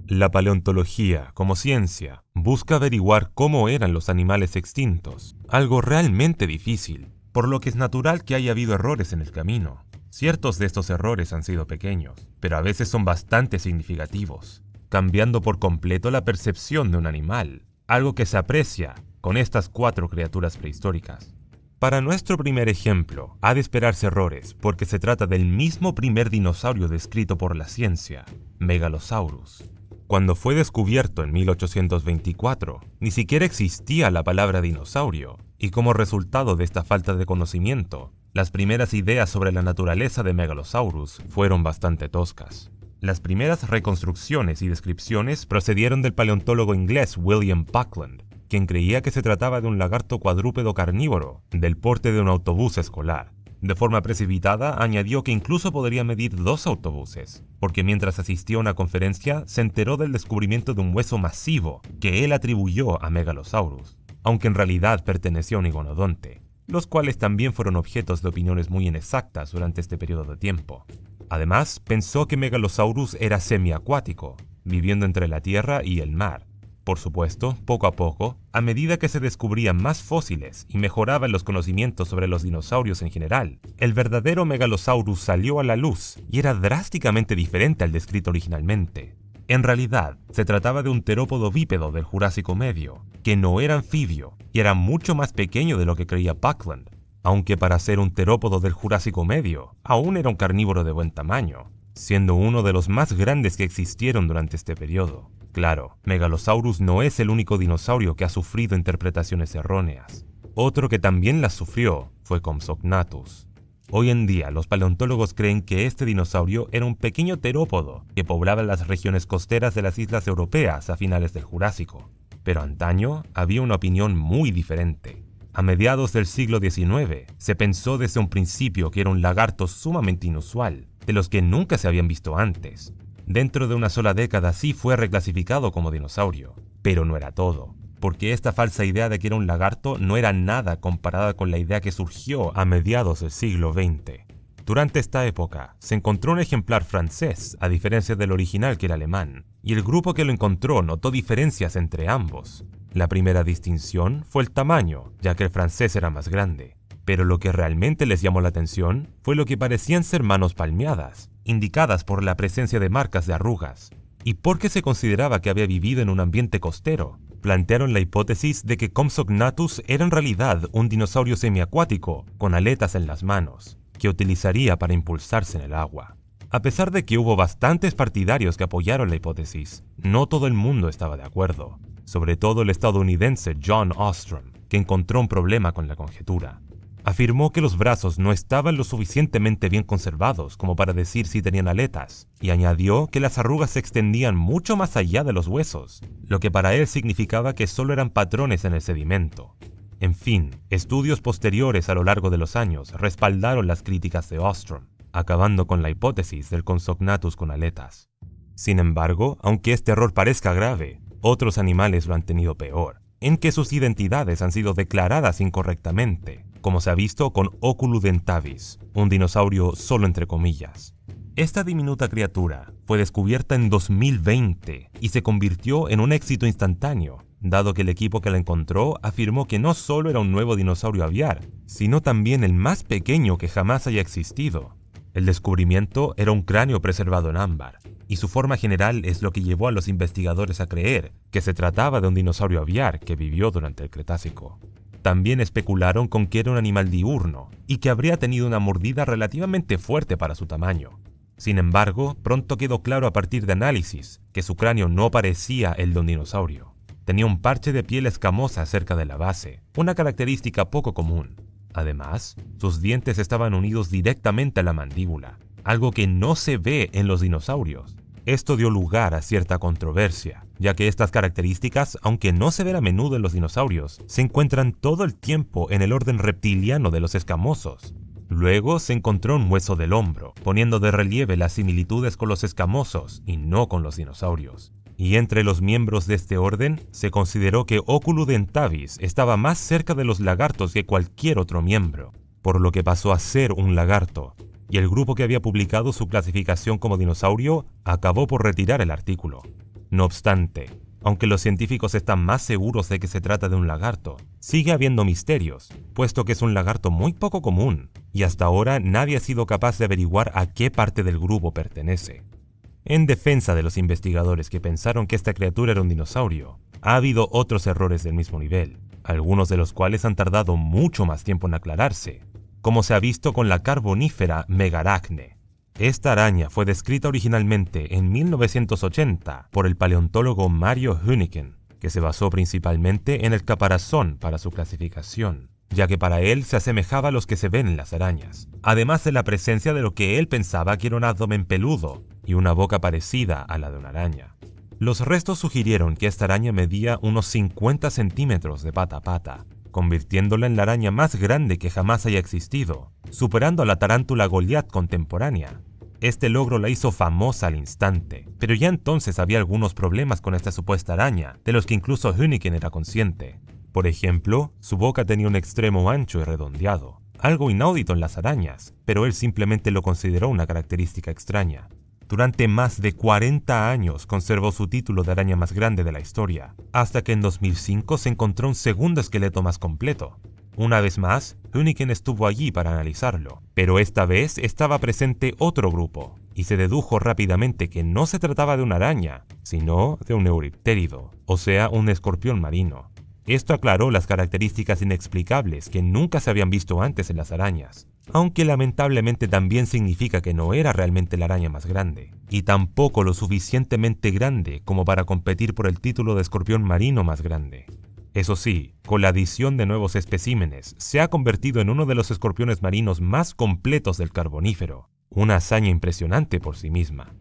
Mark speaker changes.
Speaker 1: La paleontología, como ciencia, busca averiguar cómo eran los animales extintos, algo realmente difícil, por lo que es natural que haya habido errores en el camino. Ciertos de estos errores han sido pequeños, pero a veces son bastante significativos, cambiando por completo la percepción de un animal, algo que se aprecia con estas 4 criaturas prehistóricas. Para nuestro primer ejemplo, ha de esperarse errores porque se trata del mismo primer dinosaurio descrito por la ciencia, Megalosaurus. Cuando fue descubierto en 1824, ni siquiera existía la palabra dinosaurio, y como resultado de esta falta de conocimiento, las primeras ideas sobre la naturaleza de Megalosaurus fueron bastante toscas. Las primeras reconstrucciones y descripciones procedieron del paleontólogo inglés William Buckland, quien creía que se trataba de un lagarto cuadrúpedo carnívoro, del porte de un autobús escolar. De forma precipitada, añadió que incluso podría medir 2 autobuses, porque mientras asistía a una conferencia se enteró del descubrimiento de un hueso masivo que él atribuyó a Megalosaurus, aunque en realidad pertenecía a un iguanodonte, los cuales también fueron objetos de opiniones muy inexactas durante este periodo de tiempo. Además, pensó que Megalosaurus era semiacuático, viviendo entre la tierra y el mar. Por supuesto, poco a poco, a medida que se descubrían más fósiles y mejoraban los conocimientos sobre los dinosaurios en general, el verdadero Megalosaurus salió a la luz y era drásticamente diferente al descrito originalmente. En realidad, se trataba de un terópodo bípedo del Jurásico Medio, que no era anfibio y era mucho más pequeño de lo que creía Buckland, aunque para ser un terópodo del Jurásico Medio, aún era un carnívoro de buen tamaño, siendo uno de los más grandes que existieron durante este periodo. Claro, Megalosaurus no es el único dinosaurio que ha sufrido interpretaciones erróneas. Otro que también las sufrió fue Compsognathus. Hoy en día, los paleontólogos creen que este dinosaurio era un pequeño terópodo que poblaba las regiones costeras de las islas europeas a finales del Jurásico. Pero antaño había una opinión muy diferente. A mediados del siglo XIX, se pensó desde un principio que era un lagarto sumamente inusual, de los que nunca se habían visto antes. Dentro de una sola década sí fue reclasificado como dinosaurio, pero no era todo, porque esta falsa idea de que era un lagarto no era nada comparada con la idea que surgió a mediados del siglo XX. Durante esta época, se encontró un ejemplar francés, a diferencia del original que era alemán, y el grupo que lo encontró notó diferencias entre ambos. La primera distinción fue el tamaño, ya que el francés era más grande, pero lo que realmente les llamó la atención fue lo que parecían ser manos palmeadas, indicadas por la presencia de marcas de arrugas, y porque se consideraba que había vivido en un ambiente costero. Plantearon la hipótesis de que Compsognathus era en realidad un dinosaurio semiacuático con aletas en las manos, que utilizaría para impulsarse en el agua. A pesar de que hubo bastantes partidarios que apoyaron la hipótesis, no todo el mundo estaba de acuerdo, sobre todo el estadounidense John Ostrom, que encontró un problema con la conjetura. Afirmó que los brazos no estaban lo suficientemente bien conservados como para decir si tenían aletas, y añadió que las arrugas se extendían mucho más allá de los huesos, lo que para él significaba que solo eran patrones en el sedimento. En fin, estudios posteriores a lo largo de los años respaldaron las críticas de Ostrom, acabando con la hipótesis del Compsognathus con aletas. Sin embargo, aunque este error parezca grave, otros animales lo han tenido peor, en que sus identidades han sido declaradas incorrectamente, como se ha visto con Oculudentavis, un dinosaurio solo entre comillas. Esta diminuta criatura fue descubierta en 2020 y se convirtió en un éxito instantáneo, dado que el equipo que la encontró afirmó que no solo era un nuevo dinosaurio aviar, sino también el más pequeño que jamás haya existido. El descubrimiento era un cráneo preservado en ámbar, y su forma general es lo que llevó a los investigadores a creer que se trataba de un dinosaurio aviar que vivió durante el Cretácico. También especularon con que era un animal diurno y que habría tenido una mordida relativamente fuerte para su tamaño. Sin embargo, pronto quedó claro a partir de análisis que su cráneo no parecía el de un dinosaurio. Tenía un parche de piel escamosa cerca de la base, una característica poco común. Además, sus dientes estaban unidos directamente a la mandíbula, algo que no se ve en los dinosaurios. Esto dio lugar a cierta controversia, ya que estas características, aunque no se ven a menudo en los dinosaurios, se encuentran todo el tiempo en el orden reptiliano de los escamosos. Luego se encontró un hueso del hombro, poniendo de relieve las similitudes con los escamosos y no con los dinosaurios. Y entre los miembros de este orden, se consideró que Oculudentavis estaba más cerca de los lagartos que cualquier otro miembro, por lo que pasó a ser un lagarto, y el grupo que había publicado su clasificación como dinosaurio acabó por retirar el artículo. No obstante, aunque los científicos están más seguros de que se trata de un lagarto, sigue habiendo misterios, puesto que es un lagarto muy poco común, y hasta ahora nadie ha sido capaz de averiguar a qué parte del grupo pertenece. En defensa de los investigadores que pensaron que esta criatura era un dinosaurio, ha habido otros errores del mismo nivel, algunos de los cuales han tardado mucho más tiempo en aclararse, como se ha visto con la carbonífera Megaracne. Esta araña fue descrita originalmente en 1980 por el paleontólogo Mario Hüniken, que se basó principalmente en el caparazón para su clasificación, ya que para él se asemejaba a los que se ven en las arañas, además de la presencia de lo que él pensaba que era un abdomen peludo y una boca parecida a la de una araña. Los restos sugirieron que esta araña medía unos 50 centímetros de pata a pata, convirtiéndola en la araña más grande que jamás haya existido, superando a la tarántula Goliath contemporánea. Este logro la hizo famosa al instante, pero ya entonces había algunos problemas con esta supuesta araña, de los que incluso Hüniken era consciente. Por ejemplo, su boca tenía un extremo ancho y redondeado, algo inaudito en las arañas, pero él simplemente lo consideró una característica extraña. Durante más de 40 años conservó su título de araña más grande de la historia, hasta que en 2005 se encontró un segundo esqueleto más completo. Una vez más, Hüniken estuvo allí para analizarlo, pero esta vez estaba presente otro grupo, y se dedujo rápidamente que no se trataba de una araña, sino de un euriptérido, o sea, un escorpión marino. Esto aclaró las características inexplicables que nunca se habían visto antes en las arañas, aunque lamentablemente también significa que no era realmente la araña más grande, y tampoco lo suficientemente grande como para competir por el título de escorpión marino más grande. Eso sí, con la adición de nuevos especímenes, se ha convertido en uno de los escorpiones marinos más completos del Carbonífero, una hazaña impresionante por sí misma.